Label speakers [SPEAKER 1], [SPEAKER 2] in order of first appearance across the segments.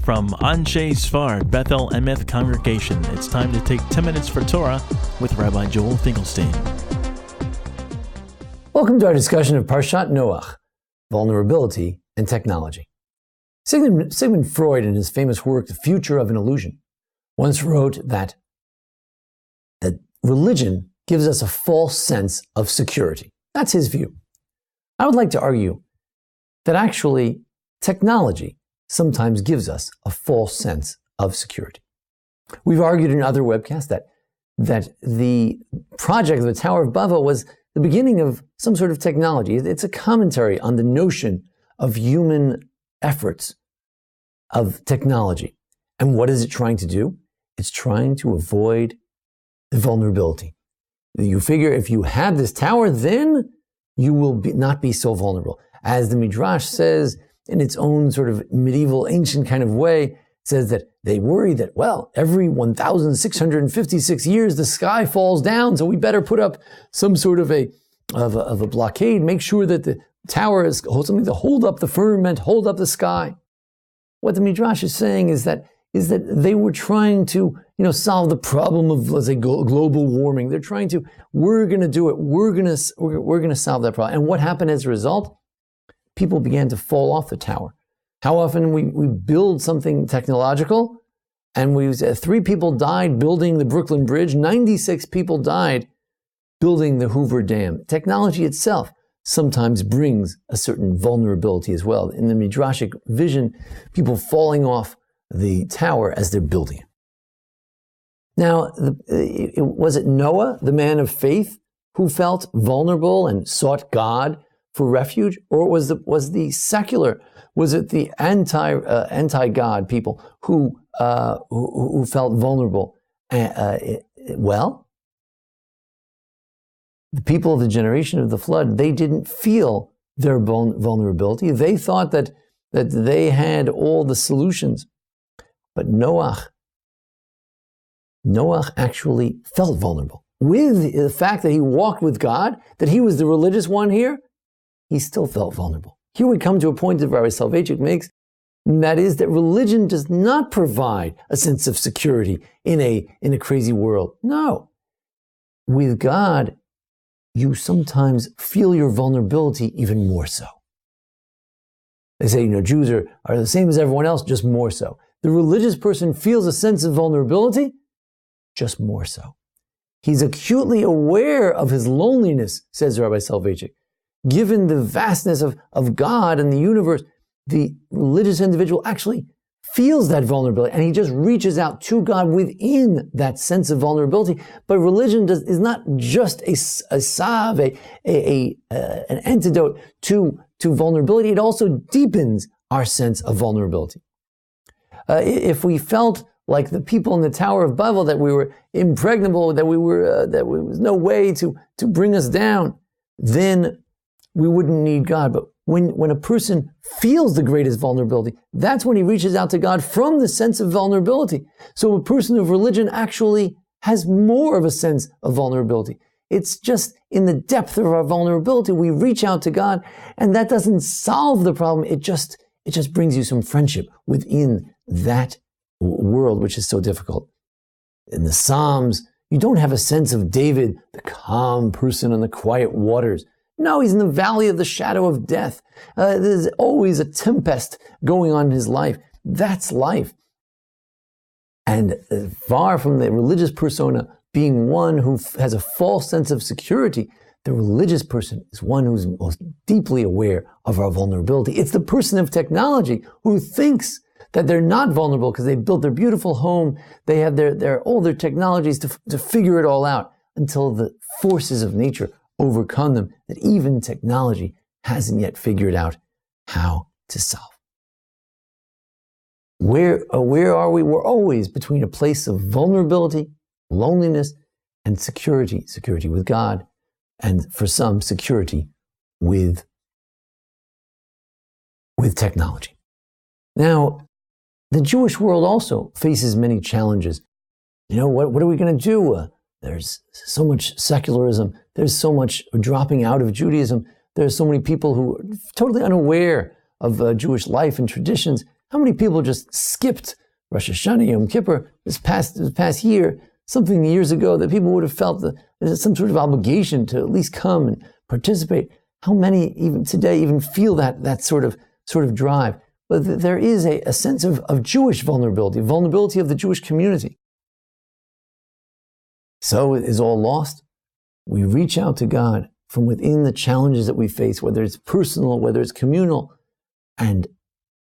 [SPEAKER 1] From Anshe Sfard Bethel Emeth Congregation, it's time to take 10 minutes for Torah with Rabbi Joel Finkelstein.
[SPEAKER 2] Welcome to our discussion of Parshat Noach, vulnerability and technology. Sigmund Freud, in his famous work, The Future of an Illusion, once wrote that religion gives us a false sense of security. That's his view. I would like to argue that actually technology sometimes gives us a false sense of security. We've argued in other webcasts that the project of the Tower of Babel was the beginning of some sort of technology. It's a commentary on the notion of human efforts of technology. And what is it trying to do? It's trying to avoid the vulnerability. You figure if you have this tower, then you will not be so vulnerable. As the Midrash says, in its own sort of medieval, ancient kind of way, it says that they worry that, well, every 1,656 years the sky falls down, so we better put up some sort of a blockade, make sure that the tower is something to hold up the firmament, hold up the sky. What the Midrash is saying is that they were trying to, solve the problem of, let's say, global warming. They're trying to, we're going to do it. We're going to solve that problem. And what happened as a result? People began to fall off the tower. How often we build something technological, and 3 people died building the Brooklyn Bridge, 96 people died building the Hoover Dam. Technology itself sometimes brings a certain vulnerability as well. In the Midrashic vision, people falling off the tower as they're building it. Now, was it Noah, the man of faith, who felt vulnerable and sought God for refuge, or was the secular? Was it the anti-God people who felt vulnerable? Well, the people of the generation of the flood, they didn't feel their vulnerability. They thought that they had all the solutions, but Noach actually felt vulnerable with the fact that he walked with God, that he was the religious one here. He still felt vulnerable. Here we come to a point that Rabbi Soloveitchik makes, and that is that religion does not provide a sense of security in a crazy world. No. With God, you sometimes feel your vulnerability even more so. They say, Jews are the same as everyone else, just more so. The religious person feels a sense of vulnerability, just more so. He's acutely aware of his loneliness, says Rabbi Soloveitchik. Given the vastness of God and the universe, the religious individual actually feels that vulnerability, and he just reaches out to God within that sense of vulnerability. But religion is not just a salve, an antidote to vulnerability. It also deepens our sense of vulnerability. If we felt like the people in the Tower of Babel, that we were impregnable, that there was no way to bring us down, then we wouldn't need God. But when a person feels the greatest vulnerability, that's when he reaches out to God from the sense of vulnerability. So a person of religion actually has more of a sense of vulnerability. It's just in the depth of our vulnerability, we reach out to God, and that doesn't solve the problem. It just brings you some friendship within that world, which is so difficult. In the Psalms, you don't have a sense of David, the calm person on the quiet waters. No, he's in the valley of the shadow of death. There's always a tempest going on in his life. That's life. And far from the religious persona being one who has a false sense of security, the religious person is one who's most deeply aware of our vulnerability. It's the person of technology who thinks that they're not vulnerable because they built their beautiful home. They have all their technologies to figure it all out until the forces of nature overcome them, that even technology hasn't yet figured out how to solve. Where are we? We're always between a place of vulnerability, loneliness, and security. Security with God, and for some, security with technology. Now, the Jewish world also faces many challenges. What are we going to do? There's so much secularism. There's so much dropping out of Judaism. There's so many people who are totally unaware of Jewish life and traditions. How many people just skipped Rosh Hashanah, Yom Kippur, this past year, something years ago that people would have felt that there's some sort of obligation to at least come and participate? How many even today even feel that sort of drive? But there is a sense of Jewish vulnerability of the Jewish community. So is all lost? We reach out to God from within the challenges that we face, whether it's personal, whether it's communal, and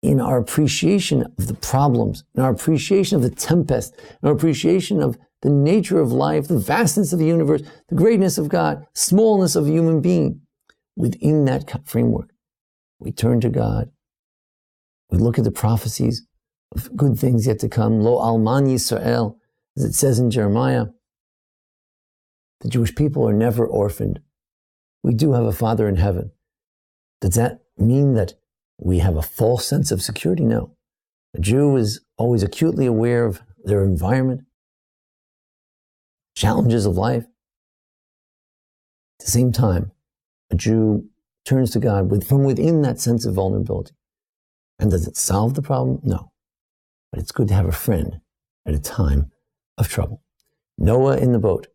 [SPEAKER 2] in our appreciation of the problems, in our appreciation of the tempest, in our appreciation of the nature of life, the vastness of the universe, the greatness of God, smallness of a human being, within that framework, we turn to God. We look at the prophecies of good things yet to come. Lo alman Yisrael, as it says in Jeremiah. The Jewish people are never orphaned. We do have a Father in heaven. Does that mean that we have a false sense of security? No. A Jew is always acutely aware of their environment, challenges of life. At the same time, a Jew turns to God from within that sense of vulnerability. And does it solve the problem? No. But it's good to have a friend at a time of trouble. Noah in the boat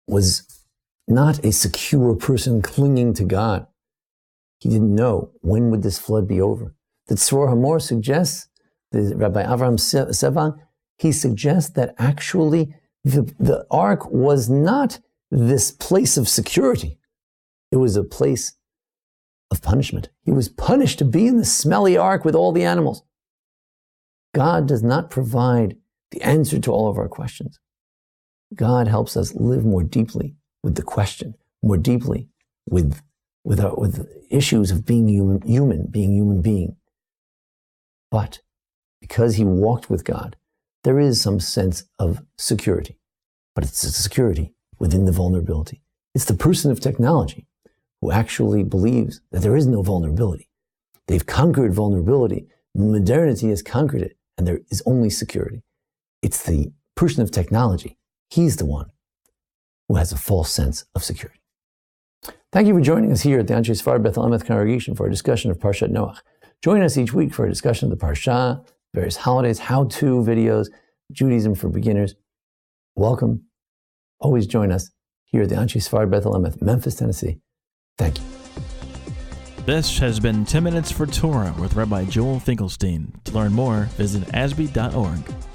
[SPEAKER 2] was not a secure person clinging to God. He didn't know when would this flood be over. The Tzror Hamor suggests, the Rabbi Avraham Sevan, he suggests that actually the ark was not this place of security. It was a place of punishment. He was punished to be in the smelly ark with all the animals. God does not provide the answer to all of our questions. God helps us live more deeply with the question, more deeply with issues of being human being. But because he walked with God, there is some sense of security. But it's a security within the vulnerability. It's the person of technology who actually believes that there is no vulnerability. They've conquered vulnerability. Modernity has conquered it, and there is only security. It's the person of technology. He's the one who has a false sense of security. Thank you for joining us here at the Anshe Sfar Bethel Emeth Congregation for a discussion of Parshat Noach. Join us each week for a discussion of the Parsha, various holidays, how-to videos, Judaism for beginners. Welcome. Always join us here at the Anshe Sfar Bethel Emeth, Memphis, Tennessee. Thank you.
[SPEAKER 1] This has been 10 Minutes for Torah with Rabbi Joel Finkelstein. To learn more, visit ASBEE.org.